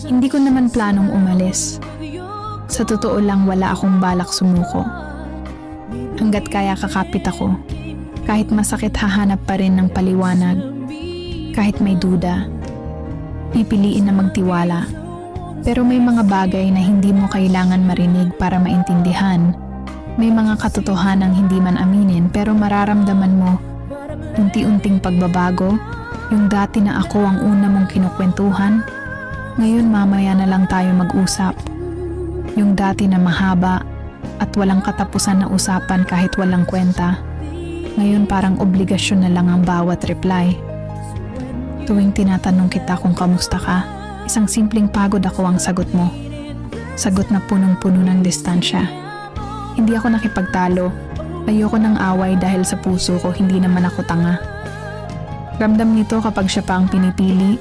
Hindi ko naman planong umalis. Sa totoo lang wala akong balak sumuko. Hanggat kaya kakapit ako. Kahit masakit hahanap pa rin ng paliwanag. Kahit may duda. Pipiliin na magtiwala. Pero may mga bagay na hindi mo kailangan marinig para maintindihan. May mga katotohanang hindi man aminin pero mararamdaman mo unti-unting pagbabago. Yung dati na ako ang una mong kinukwentuhan, ngayon mamaya na lang tayo mag-usap. Yung dati na mahaba at walang katapusan na usapan kahit walang kwenta, ngayon parang obligasyon na lang ang bawat reply. Tuwing tinatanong kita kung kamusta ka, isang simpleng pagod ako ang sagot mo. Sagot na punong-puno ng distansya. Hindi ako nakipagtalo. Ayoko ng away dahil sa puso ko hindi naman ako tanga. Ramdam nito kapag siya pa ang pinipili